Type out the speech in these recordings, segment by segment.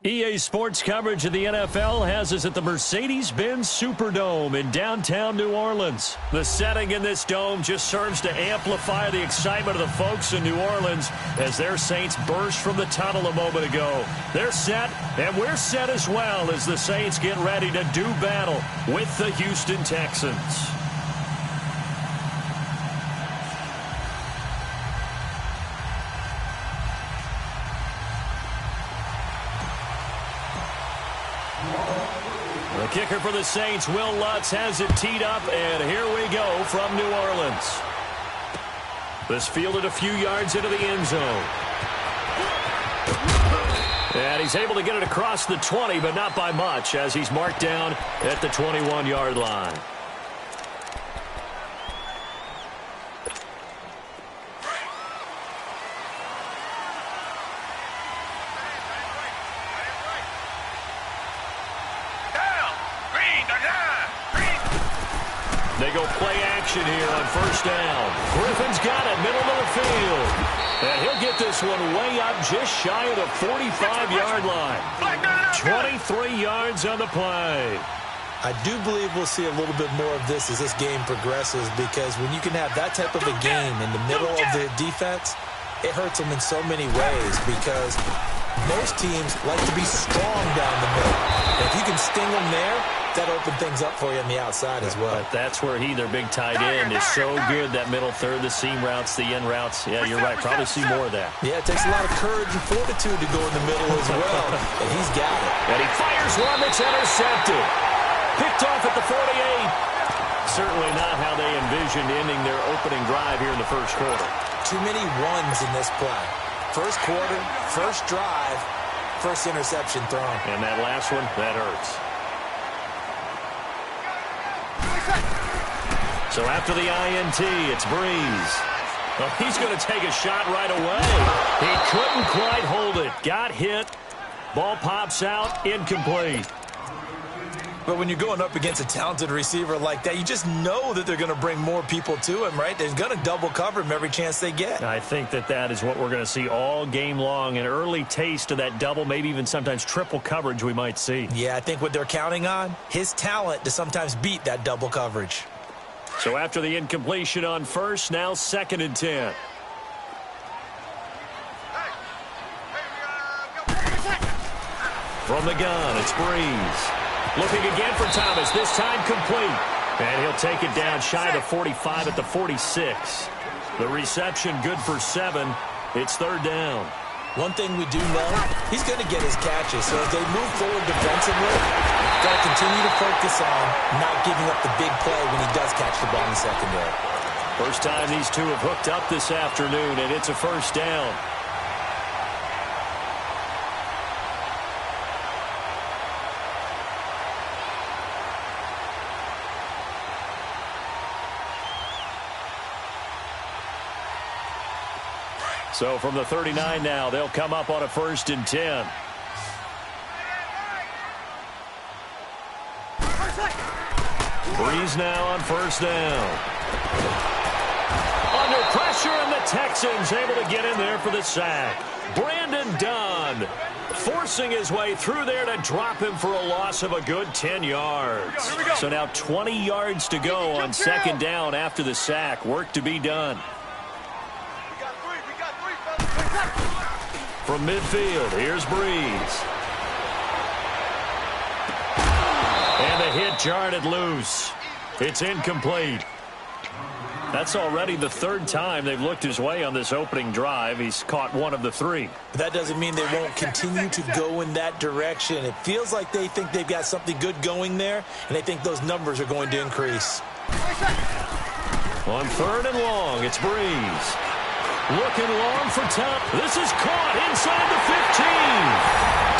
EA Sports coverage of the NFL has us at the Mercedes-Benz Superdome in downtown New Orleans. The setting in this dome just serves to amplify the excitement of the folks in New Orleans as their Saints burst from the tunnel a moment ago. They're set, and we're set as well as the Saints get ready to do battle with the Houston Texans. The kicker for the Saints, Will Lutz, has it teed up, and here we go from New Orleans. This fielded a few yards into the end zone. And he's able to get it across the 20, but not by much, as he's marked down at the 21-yard line. They go play action here on first down. Griffin's got it, middle of the field. And he'll get this one way up just shy of the 45-yard line. 23 yards on the play. I do believe we'll see a little bit more of this as this game progresses, because when you can have that type of a game in the middle of the defense, it hurts them in so many ways, because most teams like to be strong down the middle. And if you can sting them there, that opened things up for you on the outside as well. But that's where their big tight end, is so good, that middle third, the seam routes, the in routes. Yeah, you're right. Probably see more of that. Yeah, it takes a lot of courage and fortitude to go in the middle as well. And he's got it. And he fires one that's intercepted. Picked off at the 48. Certainly not how they envisioned ending their opening drive here in the first quarter. Too many ones in this play. First quarter, first drive, first interception thrown. And that last one, that hurts. So after the INT, it's Breeze. Well, he's going to take a shot right away. He couldn't quite hold it. Got hit. Ball pops out, incomplete. But when you're going up against a talented receiver like that, you just know that they're going to bring more people to him, right? They're going to double cover him every chance they get. I think that is what we're going to see all game long. An early taste of that double, maybe even sometimes triple coverage we might see. Yeah, I think what they're counting on, his talent to sometimes beat that double coverage. So after the incompletion on first, now 2nd and 10. From the gun, it's Breeze. Looking again for Thomas, this time complete. And he'll take it down shy of the 45 at the 46. The reception good for 7. It's 3rd down. One thing we do know, he's going to get his catches. So as they move forward defensively, got to continue to focus on not giving up the big play when he does catch the ball in the secondary. First time these two have hooked up this afternoon, and it's a first down. So from the 39 now, they'll come up on a 1st and 10. Breeze now on first down. Under pressure, and the Texans able to get in there for the sack. Brandon Dunn forcing his way through there to drop him for a loss of a good 10 yards. So now 20 yards to go on 2nd down after the sack. Work to be done. From midfield, here's Breeze. And the hit jarred it loose. It's incomplete. That's already the 3rd time they've looked his way on this opening drive. He's caught 1 of the 3. That doesn't mean they won't continue to go in that direction. It feels like they think they've got something good going there, and they think those numbers are going to increase. On 3rd and long, it's Breeze. Looking long for Tom. This is caught inside the 15.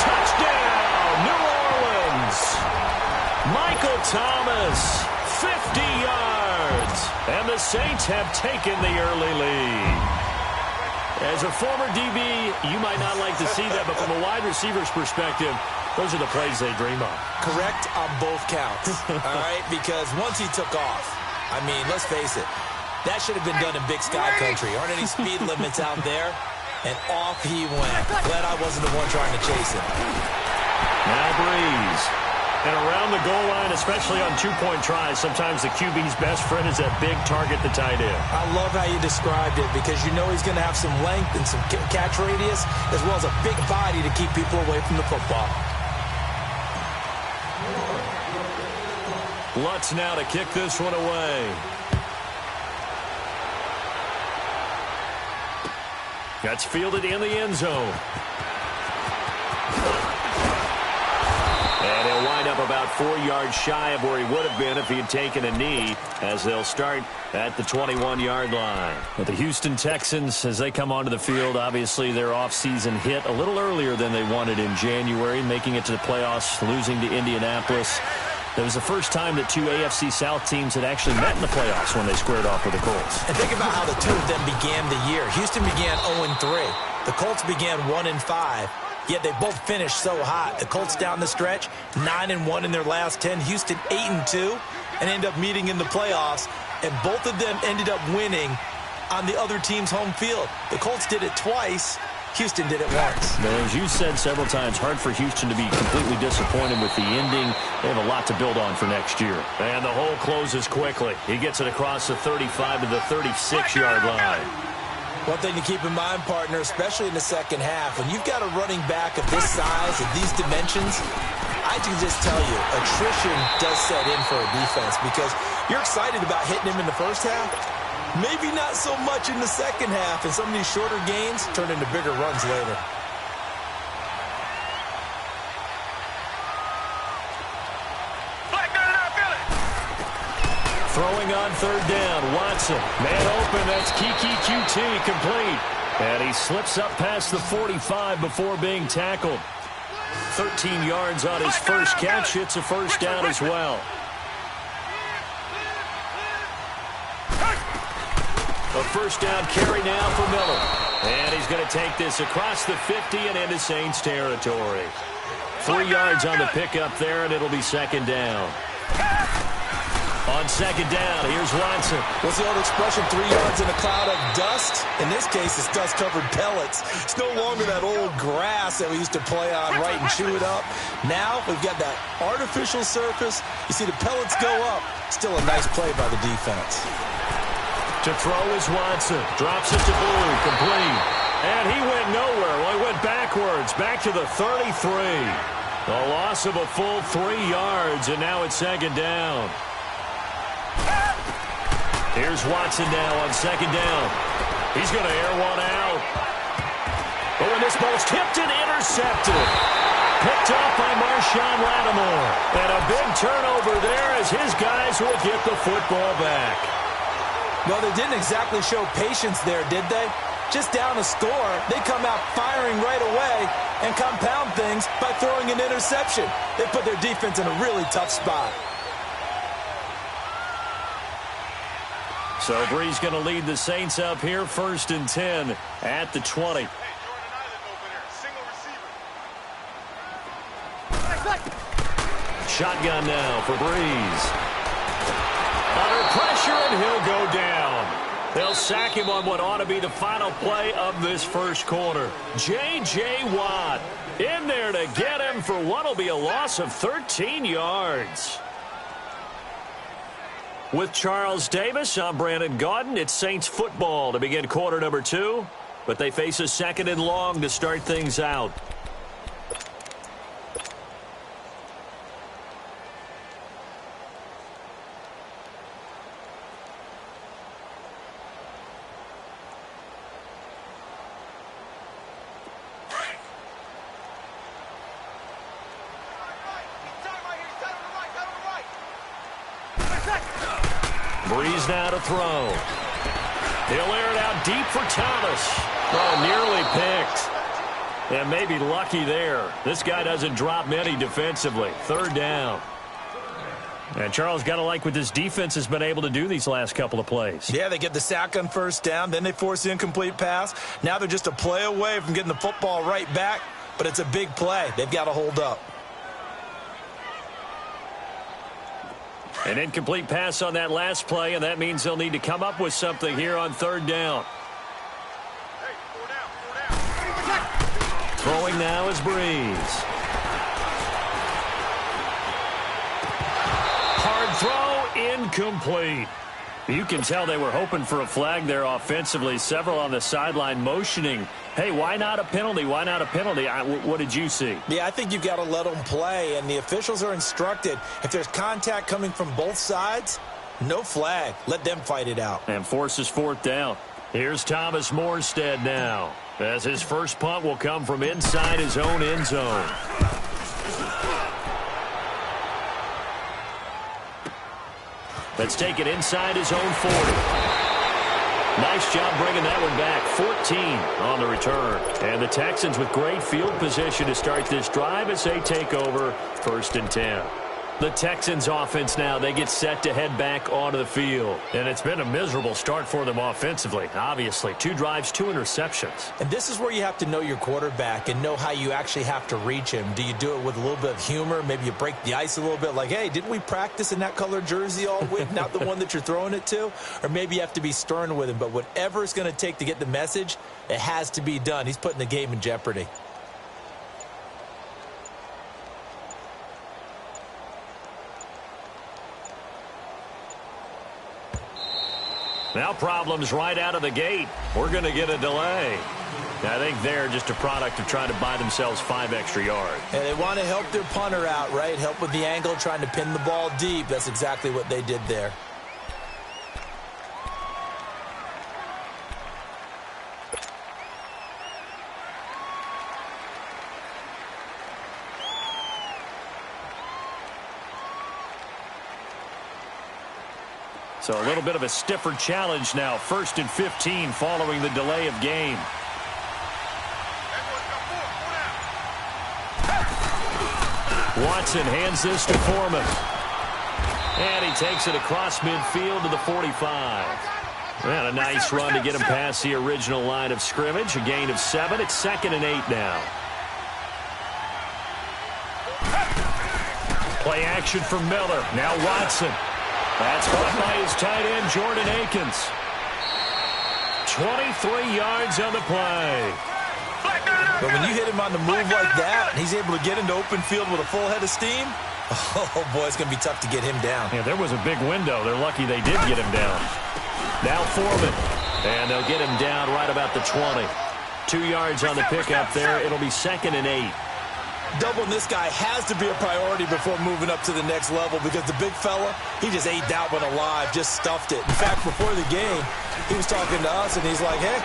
Touchdown, New Orleans. Michael Thomas, 50 yards. And the Saints have taken the early lead. As a former DB, you might not like to see that, but from a wide receiver's perspective, those are the plays they dream of. Correct on both counts, all right? Because once he took off, I mean, let's face it, that should have been done in Big Sky Country. Aren't any speed limits out there? And off he went. Glad I wasn't the one trying to chase him. Now Breeze. And around the goal line, especially on two-point tries, sometimes the QB's best friend is that big target, the tight end. I love how you described it because you know he's going to have some length and some catch radius as well as a big body to keep people away from the football. Lutz now to kick this one away. That's fielded in the end zone. And he'll wind up about 4 yards shy of where he would have been if he had taken a knee, as they'll start at the 21-yard line. But the Houston Texans, as they come onto the field, obviously their offseason hit a little earlier than they wanted in January, making it to the playoffs, losing to Indianapolis. It was the first time that two AFC South teams had actually met in the playoffs when they squared off with the Colts. And think about how the two of them began the year. Houston began 0-3. The Colts began 1-5. Yet they both finished so hot. The Colts down the stretch, 9-1 in their last 10. Houston 8-2, and end up meeting in the playoffs. And both of them ended up winning on the other team's home field. The Colts did it twice. Houston did it once. Now, as you said several times, hard for Houston to be completely disappointed with the ending. They have a lot to build on for next year. And the hole closes quickly. He gets it across the 35 to the 36-yard line. One thing to keep in mind, partner, especially in the second half, when you've got a running back of this size, of these dimensions, I can just tell you, attrition does set in for a defense because you're excited about hitting him in the first half. Maybe not so much in the second half, and some of these shorter gains turn into bigger runs later. Throwing on third down, Watson. Man open, that's Kiki QT, complete. And he slips up past the 45 before being tackled. 13 yards on his first catch. It's a first down as well. A first down carry now for Miller. And he's going to take this across the 50 and into Saints territory. 3 yards on the pickup there, and it'll be second down. On second down, here's Watson. What's the old expression, 3 yards in a cloud of dust? In this case, it's dust-covered pellets. It's no longer that old grass that we used to play on, right, and chew it up. Now we've got that artificial surface. You see the pellets go up. Still a nice play by the defense. To throw is Watson. Drops it to Blue, complete. And he went nowhere. Well, he went backwards, back to the 33. A loss of a full 3 yards, and now it's second down. Here's Watson now on second down. He's going to air one out. But when this ball's tipped and intercepted. Picked up by Marshawn Lattimore. And a big turnover there as his guys will get the football back. Well, they didn't exactly show patience there, did they? Just down a score, they come out firing right away and compound things by throwing an interception. They put their defense in a really tough spot. So Breeze going to lead the Saints up here, 1st and 10 at the 20. Shotgun now for Breeze. Under pressure, and he'll go down. They'll sack him on what ought to be the final play of this first quarter. J.J. Watt in there to get him for what will be a loss of 13 yards. With Charles Davis, I'm Brandon Gaudin. It's Saints football to begin quarter number 2, but they face a 2nd and long to start things out. Breeze now to throw. He'll air it out deep for Thomas. Oh, nearly picked. And maybe lucky there. This guy doesn't drop many defensively. 3rd down. And Charles, got to like what this defense has been able to do these last couple of plays. Yeah, they get the sack on 1st down. Then they force the incomplete pass. Now they're just a play away from getting the football right back. But it's a big play. They've got to hold up. An incomplete pass on that last play, and that means they'll need to come up with something here on 3rd down. Throwing now is Breeze. incomplete. You can tell they were hoping for a flag there offensively. Several on the sideline motioning, hey, why not a penalty? Why not a penalty? What did you see? Yeah, I think you've got to let them play, and the officials are instructed. If there's contact coming from both sides, no flag. Let them fight it out. And forces fourth down. Here's Thomas Morstead now, as his first punt will come from inside his own end zone. Let's take it inside his own 40. Nice job bringing that one back. 14 on the return. And the Texans with great field position to start this drive as they take over 1st and 10. The Texans offense now, they get set to head back onto the field. And it's been a miserable start for them offensively. Obviously, 2 drives, 2 interceptions. And this is where you have to know your quarterback and know how you actually have to reach him. Do you do it with a little bit of humor? Maybe you break the ice a little bit like, hey, didn't we practice in that color jersey all week? Not the one that you're throwing it to? Or maybe you have to be stern with him. But whatever it's going to take to get the message, it has to be done. He's putting the game in jeopardy. Now problems right out of the gate. We're going to get a delay. I think they're just a product of trying to buy themselves 5 extra yards. And they want to help their punter out, right? Help with the angle, trying to pin the ball deep. That's exactly what they did there. So a little bit of a stiffer challenge now. 1st and 15 following the delay of game. Watson hands this to Foreman. And he takes it across midfield to the 45. And a nice run to get him past the original line of scrimmage. A gain of 7. It's 2nd and 8 now. Play action for Miller. Now Watson. That's caught by his tight end, Jordan Akins. 23 yards on the play. But when you hit him on the move like that, and he's able to get into open field with a full head of steam, oh, boy, it's going to be tough to get him down. Yeah, there was a big window. They're lucky they did get him down. Now Foreman. And they'll get him down right about the 20. 2 yards on the pickup there. It'll be 2nd and 8. Doubling this guy has to be a priority before moving up to the next level because the big fella, he just ate that one alive, just stuffed it. In fact, before the game, he was talking to us, and he's like, hey,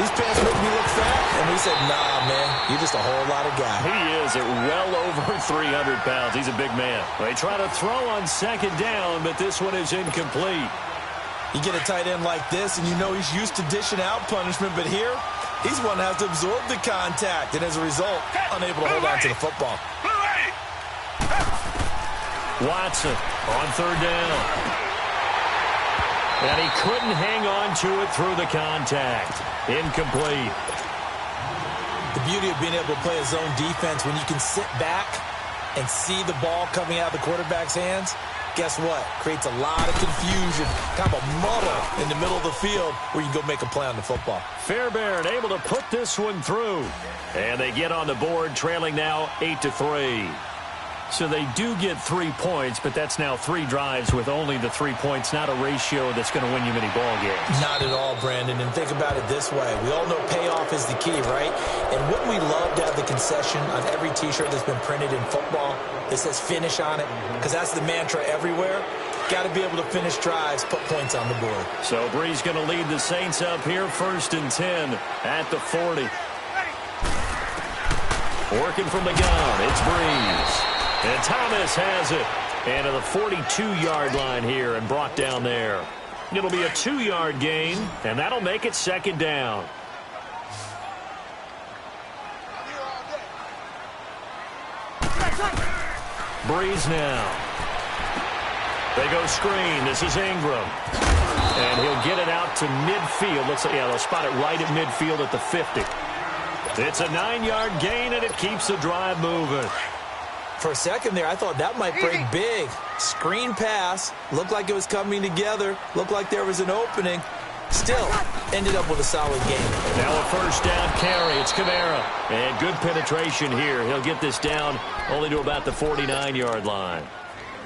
these pants make me look fat. And we said, nah, man, you're just a whole lot of guy. He is at well over 300 pounds. He's a big man. They try to throw on 2nd down, but this one is incomplete. You get a tight end like this, and you know he's used to dishing out punishment, but here, he's one that has to absorb the contact, and as a result, unable to hold on to the football. Watson on 3rd down. And he couldn't hang on to it through the contact. Incomplete. The beauty of being able to play a zone defense when you can sit back and see the ball coming out of the quarterback's hands, guess what? Creates a lot of confusion, kind of a muddle in the middle of the field where you can go make a play on the football. Fairbairn able to put this one through. And they get on the board, trailing now 8-3. So they do get 3 points, but that's now 3 drives with only the 3 points, not a ratio that's going to win you many ball games. Not at all, Brandon. And think about it this way. We all know payoff is the key, right? And wouldn't we love to have the concession on every T-shirt that's been printed in football that says finish on it? Because that's the mantra everywhere. Got to be able to finish drives, put points on the board. So Brees going to lead the Saints up here, 1st and 10 at the 40. Working from the gun, it's Brees. And Thomas has it. And to the 42-yard line here and brought down there. It'll be a 2-yard gain, and that'll make it 2nd down. Brees now. They go screen. This is Ingram. And he'll get it out to midfield. Looks like, yeah, they'll spot it right at midfield at the 50. It's a 9-yard gain, and it keeps the drive moving. For a second there, I thought that might break big. Screen pass. Looked like it was coming together. Looked like there was an opening. Still, ended up with a solid game. Now a 1st down carry. It's Kamara. And good penetration here. He'll get this down only to about the 49-yard line.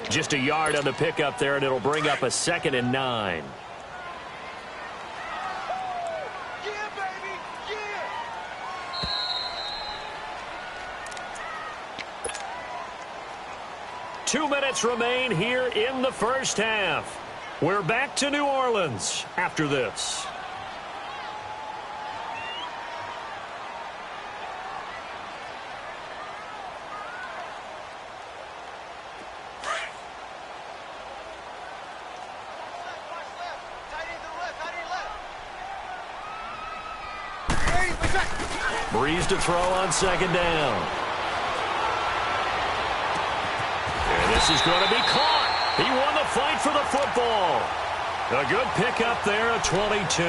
Just a yard on the pickup there, and it'll bring up a 2nd and 9. Yeah, baby, yeah. 2 minutes remain here in the first half. We're back to New Orleans after this. Breeze to throw on 2nd down. And this is going to be caught. He won the fight for the football. A good pickup there at 22.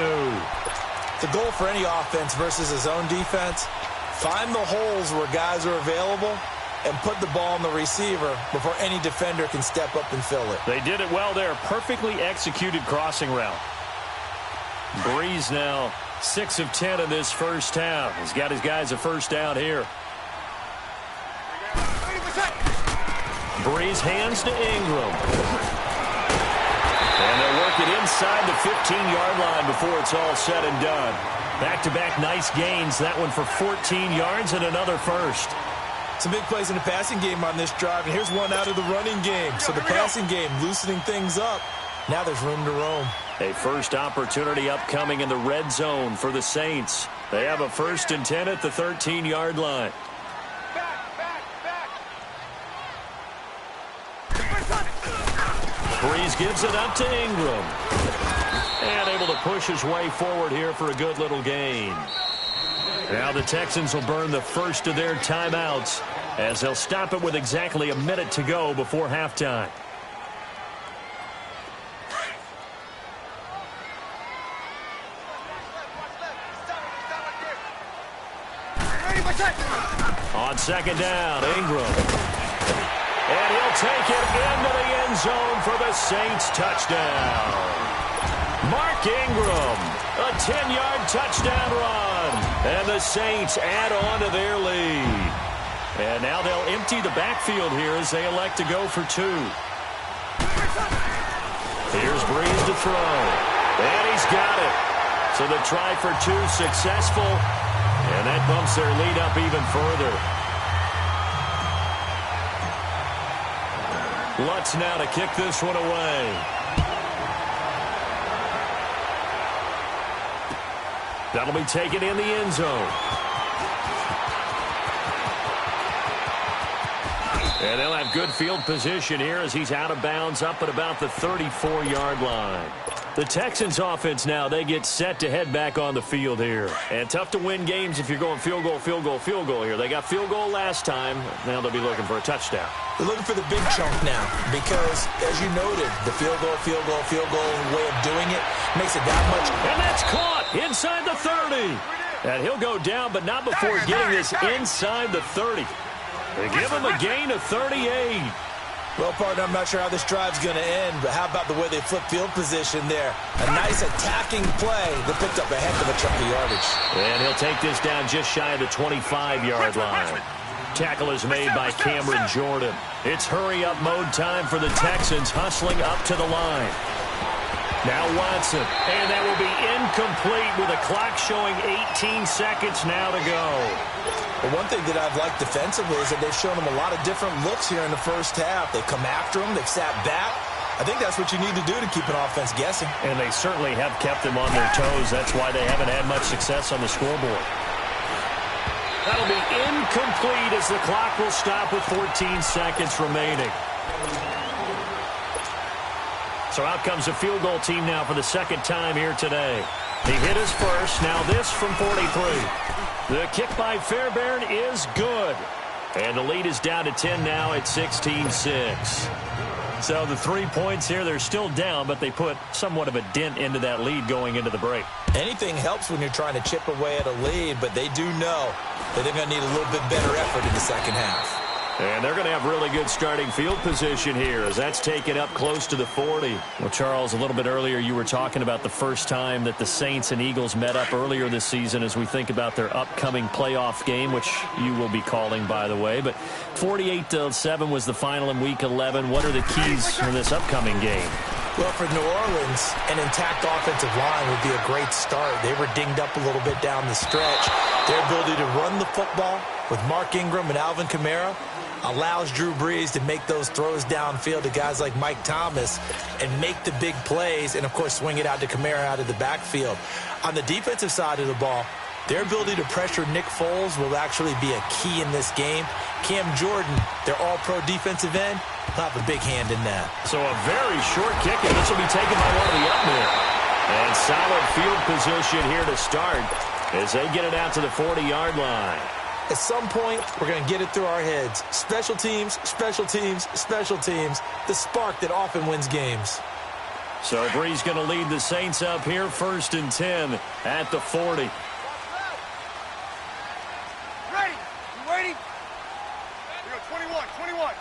The goal for any offense versus his own defense, find the holes where guys are available and put the ball on the receiver before any defender can step up and fill it. They did it well there. Perfectly executed crossing route. Breeze now 6 of 10 in this first half. He's got his guys a first down here. Breeze hands to Ingram. And they'll work it inside the 15-yard line before it's all said and done. Back-to-back nice gains. That one for 14 yards and another first. Some big plays in the passing game on this drive, and here's one out of the running game. So the passing game loosening things up. Now there's room to roam. A first opportunity upcoming in the red zone for the Saints. They have a 1st and 10 at the 13-yard line. Breeze gives it up to Ingram. And able to push his way forward here for a good little gain. Now the Texans will burn the first of their timeouts as they'll stop it with exactly a minute to go before halftime. On 2nd down, Ingram. And he'll take it into the end zone for the Saints touchdown. Mark Ingram, a 10-yard touchdown run. And the Saints add on to their lead. And now they'll empty the backfield here as they elect to go for 2. Here's Breeze to throw. And he's got it. So the try for 2 successful. And that bumps their lead up even further. Lutz now to kick this one away. That'll be taken in the end zone. And they'll have good field position here as he's out of bounds up at about the 34-yard line. The Texans offense now, they get set to head back on the field here. And tough to win games if you're going field goal, field goal, field goal here. They got field goal last time. Now they'll be looking for a touchdown. They're looking for the big chunk now because, as you noted, the field goal way of doing it makes it that much. And that's caught inside the 30. And he'll go down, but not before getting this inside the 30. They give him a gain of 38. Well, partner, I'm not sure how this drive's going to end, but how about the way they flip field position there? A nice attacking play that picked up a heck of a chunk of yardage. And he'll take this down just shy of the 25-yard line. Tackle is made by Cameron Jordan. It's hurry-up mode time for the Texans, hustling up to the line. Now Watson, and that will be incomplete with a clock showing 18 seconds now to go. Well, one thing that I've liked defensively is that they've shown them a lot of different looks here in the first half. They've come after them. They've sat back. I think that's what you need to do to keep an offense guessing. And they certainly have kept them on their toes. That's why they haven't had much success on the scoreboard. That'll be incomplete as the clock will stop with 14 seconds remaining. So out comes the field goal team now for the second time here today. He hit his first. Now this from 43. The kick by Fairbairn is good. And the lead is down to 10 now at 16-6. So the 3 points here, they're still down, but they put somewhat of a dent into that lead going into the break. Anything helps when you're trying to chip away at a lead, but they do know that they're going to need a little bit better effort in the second half. And they're going to have really good starting field position here as that's taken up close to the 40. Well, Charles, a little bit earlier you were talking about the first time that the Saints and Eagles met up earlier this season as we think about their upcoming playoff game, which you will be calling, by the way. But 48-7 was the final in Week 11. What are the keys for this upcoming game? Well, for New Orleans, an intact offensive line would be a great start. They were dinged up a little bit down the stretch. Their ability to run the football with Mark Ingram and Alvin Kamara allows Drew Brees to make those throws downfield to guys like Mike Thomas and make the big plays and, of course, swing it out to Kamara out of the backfield. On the defensive side of the ball, their ability to pressure Nick Foles will actually be a key in this game. Cam Jordan, their all-pro defensive end, will have a big hand in that. So a very short kick, and this will be taken by one of the up men. And solid field position here to start as they get it out to the 40-yard line. At some point, we're going to get it through our heads. Special teams, special teams, special teams. The spark that often wins games. So Brees going to lead the Saints up here, 1st and 10 at the 40. Ready? You waiting? We go 21.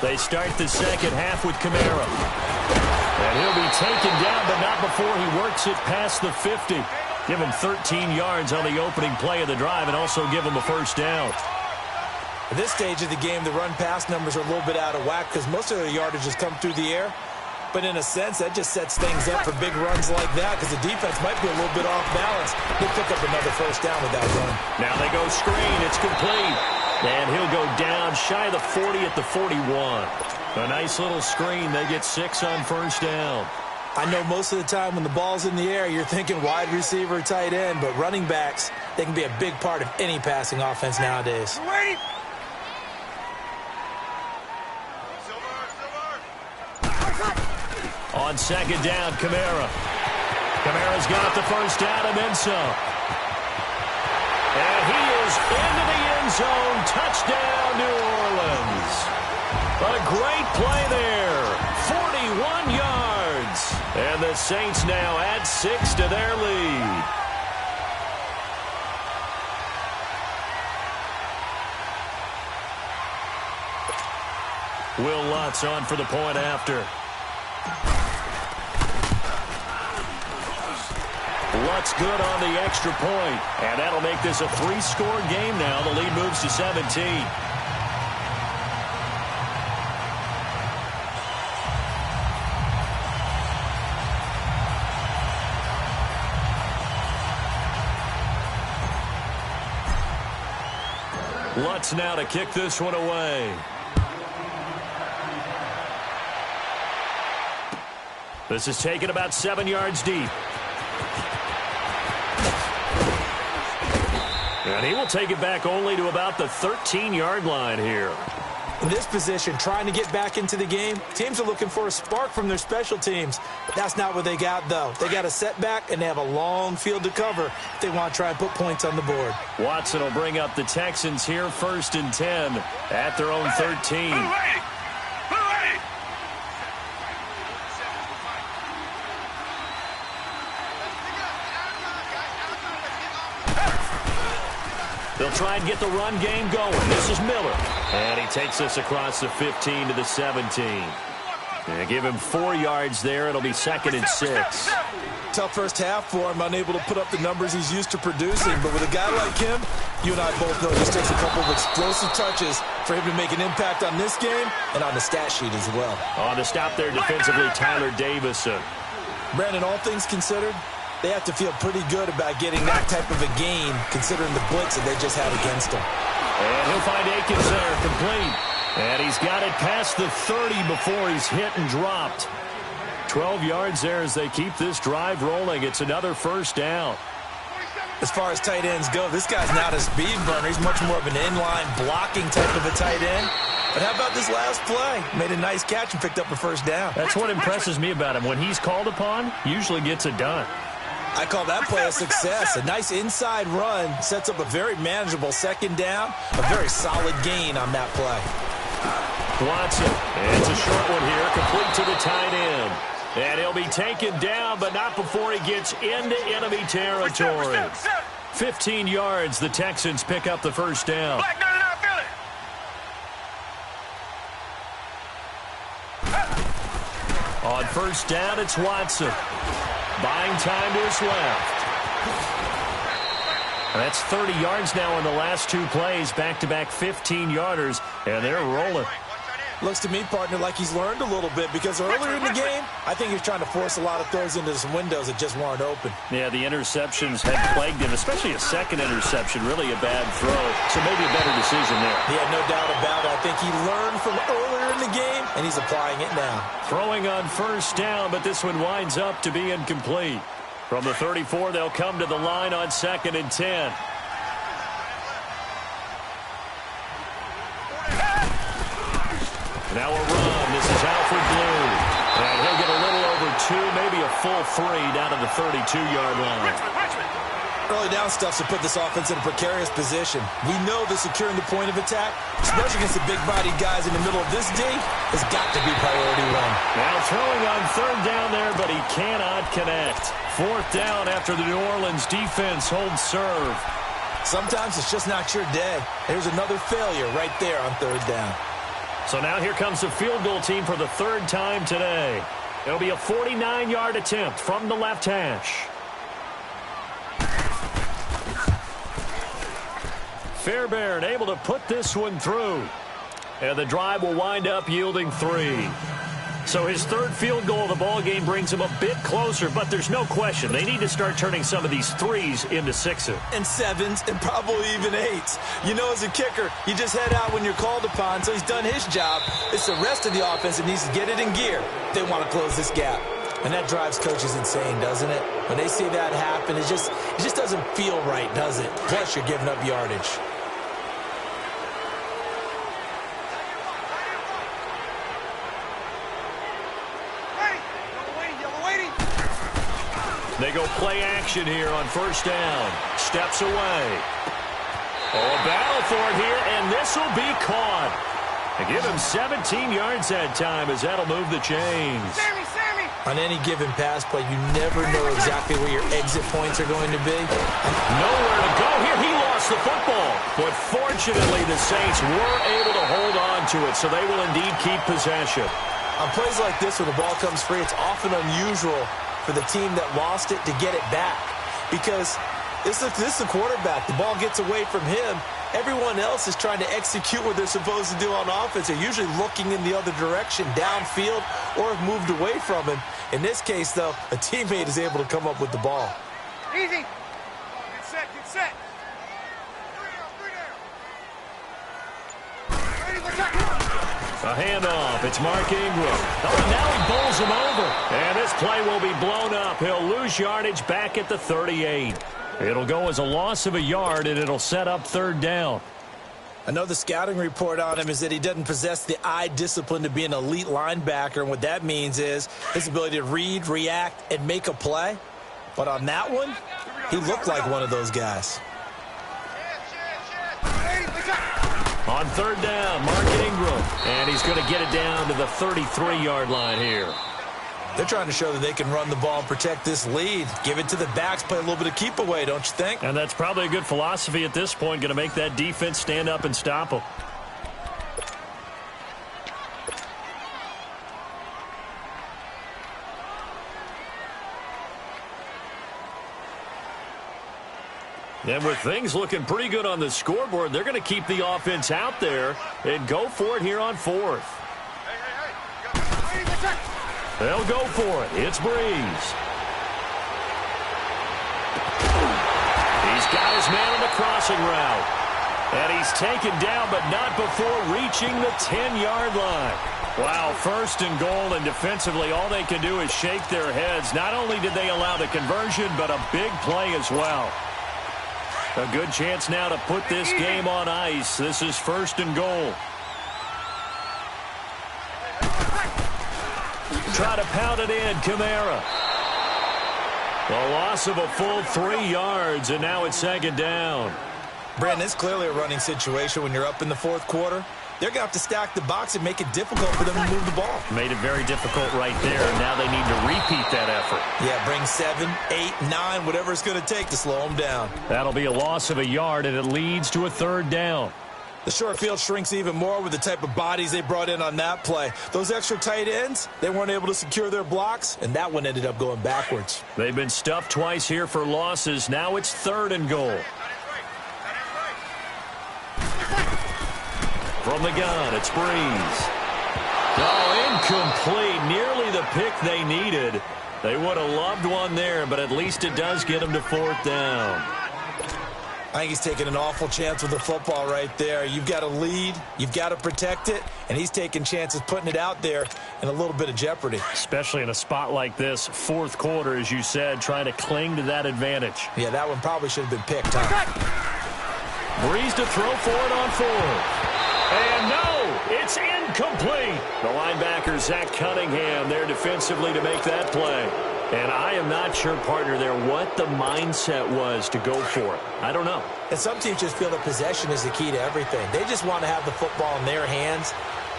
They start the second half with Kamara. And he'll be taken down, but not before he works it past the 50. Give him 13 yards on the opening play of the drive and also give him a first down. At this stage of the game, the run-pass numbers are a little bit out of whack because most of the yardage has come through the air. But in a sense, that just sets things up for big runs like that because the defense might be a little bit off balance. They'll pick up another first down with that run. Now they go screen. It's complete. And he'll go down shy of the 40 at the 41. A nice little screen. They get 6 on first down. I know most of the time when the ball's in the air, you're thinking wide receiver, tight end, but running backs, they can be a big part of any passing offense nowadays. Ready? On second down, Kamara. Kamara's got the first down and then some. And he is into the end zone. Touchdown, New Orleans. A great play there. 41 yards. And the Saints now add 6 to their lead. Will Lutz on for the point after. Lutz good on the extra point. And that'll make this a 3-score game now. The lead moves to 17. Lutz now to kick this one away. This is taken about 7 yards deep. And he will take it back only to about the 13-yard line here. In this position, trying to get back into the game, teams are looking for a spark from their special teams. That's not what they got, though. They got a setback, and they have a long field to cover if they want to try and put points on the board. Watson will bring up the Texans here, 1st and 10 at their own 13. They'll try and get the run game going. This is Miller. And he takes us across the 15 to the 17. And give him 4 yards there. It'll be 2nd and 6. Tough first half for him, unable to put up the numbers he's used to producing. But with a guy like him, you and I both know it just takes a couple of explosive touches for him to make an impact on this game and on the stat sheet as well. On the stop there defensively, Tyler Davison. Brandon, all things considered, they have to feel pretty good about getting that type of a gain, considering the blitz that they just had against them. And he'll find Akins there, complete. And he's got it past the 30 before he's hit and dropped. 12 yards there as they keep this drive rolling. It's another first down. As far as tight ends go, this guy's not a speed burner. He's much more of an inline blocking type of a tight end. But how about this last play? Made a nice catch and picked up a first down. That's what impresses me about him. When he's called upon, usually gets it done. I call that play a success. A nice inside run sets up a very manageable second down. A very solid gain on that play. Watson. And it's a short one here, complete to the tight end. And he'll be taken down, but not before he gets into enemy territory. 15 yards, the Texans pick up the first down. On first down, it's Watson. Buying time to his left. That's 30 yards now in the last two plays. Back-to-back 15-yarders, and they're rolling. Looks to me, partner, like he's learned a little bit because earlier in the game, I think he was trying to force a lot of throws into some windows that just weren't open. Yeah, the interceptions had plagued him, especially a second interception. Really a bad throw, so maybe a better decision there. Yeah, no doubt about it. I think he learned from earlier in the game, and he's applying it now. Throwing on first down, but this one winds up to be incomplete. From the 34, they'll come to the line on 2nd and 10. Now a run. This is Alfred Blue. And he'll get a little over 2, maybe a full 3 down to the 32-yard line. Early down stuff to put this offense in a precarious position. We know that securing the point of attack, especially against the big-bodied guys in the middle of this D, has got to be priority one. Now throwing on 3rd down there, but he cannot connect. 4th down after the New Orleans defense holds serve. Sometimes it's just not your day. There's another failure right there on 3rd down. So now here comes the field goal team for the 3rd time today. It'll be a 49-yard attempt from the left hash. Fairbairn able to put this one through. And the drive will wind up yielding 3. So his 3rd field goal of the ball game brings him a bit closer, but there's no question they need to start turning some of these 3s into 6s. And 7s, and probably even 8s. You know, as a kicker, you just head out when you're called upon, so he's done his job. It's the rest of the offense that needs to get it in gear. They want to close this gap. And that drives coaches insane, doesn't it? When they see that happen, it just doesn't feel right, does it? Plus, you're giving up yardage. They go play action here on first down. Steps away. Oh, a battle for it here, and this will be caught. They give him 17 yards that time as that'll move the chains. Sammy! On any given pass play, you never know exactly where your exit points are going to be. Nowhere to go here. He lost the football. But fortunately, the Saints were able to hold on to it, so they will indeed keep possession. On plays like this where the ball comes free, it's often unusual for the team that lost it to get it back. Because this is the quarterback. The ball gets away from him. Everyone else is trying to execute what they're supposed to do on offense. They're usually looking in the other direction, downfield, or have moved away from him. In this case, though, a teammate is able to come up with the ball. Easy. Get set. A handoff. It's Mark Ingram. Oh, now he bowls him over. And this play will be blown up. He'll lose yardage back at the 38. It'll go as a loss of a yard, and it'll set up 3rd down. I know the scouting report on him is that he doesn't possess the eye discipline to be an elite linebacker, and what that means is his ability to read, react, and make a play. But on that one, he looked like one of those guys. On 3rd down, Mark Ingram. And he's going to get it down to the 33-yard line here. They're trying to show that they can run the ball and protect this lead. Give it to the backs, play a little bit of keep away, don't you think? And that's probably a good philosophy at this point, going to make that defense stand up and stop them. And with things looking pretty good on the scoreboard, they're going to keep the offense out there and go for it here on 4th. They'll go for it. It's Breeze. He's got his man on the crossing route. And he's taken down, but not before reaching the 10-yard line. Wow, 1st and goal, and defensively, all they can do is shake their heads. Not only did they allow the conversion, but a big play as well. A good chance now to put this game on ice. This is 1st and goal. Try to pound it in, Kamara. The loss of a full 3 yards, and now it's 2nd down. Brandon, it's clearly a running situation when you're up in the 4th quarter. They're going to have to stack the box and make it difficult for them to move the ball. Made it very difficult right there, and now they need to repeat that effort. Yeah, bring 7, 8, 9, whatever it's going to take to slow them down. That'll be a loss of a yard, and it leads to a 3rd down. The short field shrinks even more with the type of bodies they brought in on that play. Those extra tight ends, they weren't able to secure their blocks, and that one ended up going backwards. They've been stuffed twice here for losses. Now it's 3rd and goal. From the gun, it's Breeze. Oh, incomplete. Nearly the pick they needed. They would have loved one there, but at least it does get them to 4th down. I think he's taking an awful chance with the football right there. You've got to lead, you've got to protect it, and he's taking chances putting it out there in a little bit of jeopardy. Especially in a spot like this, 4th quarter, as you said, trying to cling to that advantage. Yeah, that one probably should have been picked, huh? Breeze to throw for it on 4th. And no, it's incomplete. The linebacker, Zach Cunningham, there defensively to make that play. And I am not sure, partner, there what the mindset was to go for it. I don't know. And some teams just feel that possession is the key to everything. They just want to have the football in their hands.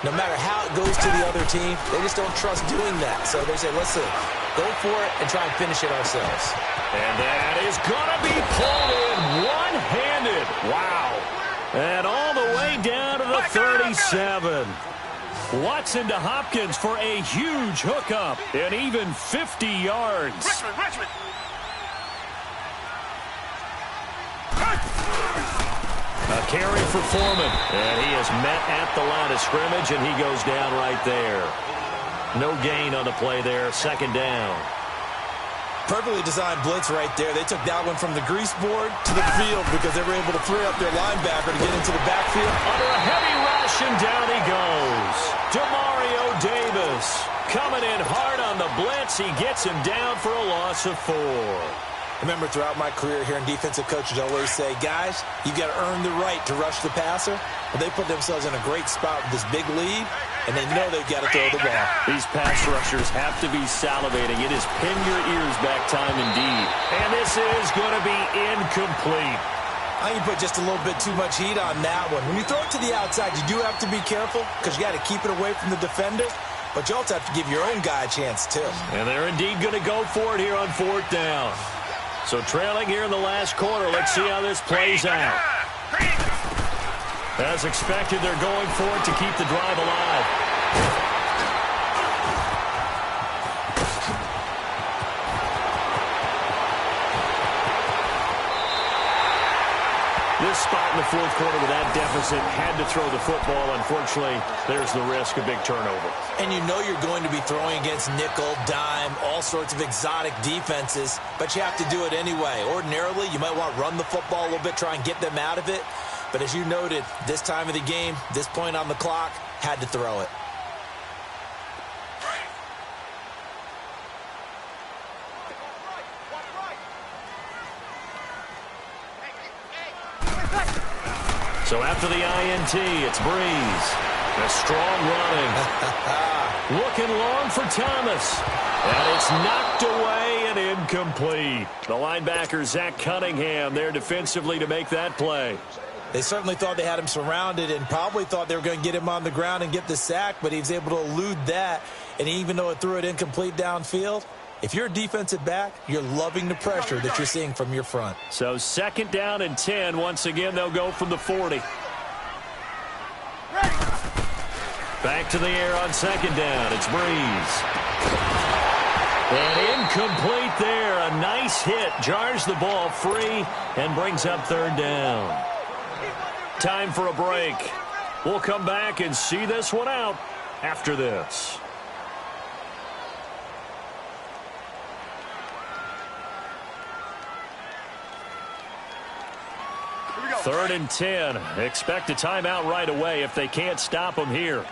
No matter how it goes to the other team, they just don't trust doing that. So they say, listen, go for it and try and finish it ourselves. And that is going to be pulled in one-handed. Wow. And all the way down to the 37. Watson to Hopkins for a huge hookup and even 50 yards. Richmond. A carry for Foreman. And he is met at the line of scrimmage, and he goes down right there. No gain on the play there. 2nd down. Perfectly designed blitz right there. They took that one from the grease board to the field because they were able to free up their linebacker to get into the backfield. Under a heavy rush, and down he goes. Demario Davis coming in hard on the blitz. He gets him down for a loss of 4. Remember, throughout my career here in defensive coaches always say, guys, you've got to earn the right to rush the passer. Well, they put themselves in a great spot with this big lead, and they know they've got to throw the ball. These pass rushers have to be salivating. It is pin your ears back time indeed. And this is going to be incomplete. I think you put just a little bit too much heat on that one. When you throw it to the outside, you do have to be careful because you got to keep it away from the defender, but you also have to give your own guy a chance too. And they're indeed going to go for it here on 4th down. So trailing here in the last quarter. Let's see how this plays out. As expected, they're going for it to keep the drive alive. This spot in the 4th quarter with that deficit had to throw the football. Unfortunately, there's the risk of big turnover. And you know you're going to be throwing against nickel, dime, all sorts of exotic defenses, but you have to do it anyway. Ordinarily, you might want to run the football a little bit, try and get them out of it. But as you noted, this time of the game, this point on the clock, had to throw it. So after the INT, it's Breeze. A strong running. Looking long for Thomas. And it's knocked away and incomplete. The linebacker, Zach Cunningham, there defensively to make that play. They certainly thought they had him surrounded and probably thought they were going to get him on the ground and get the sack, but he was able to elude that. And even though it threw it incomplete downfield, if you're a defensive back, you're loving the pressure that you're seeing from your front. So 2nd down and 10. Once again, they'll go from the 40. Back to the air on 2nd down. It's Breeze. And incomplete there. A nice hit. Jars the ball free and brings up 3rd down. Time for a break. We'll come back and see this one out after this. 3rd and 10. Expect a timeout right away if they can't stop them here.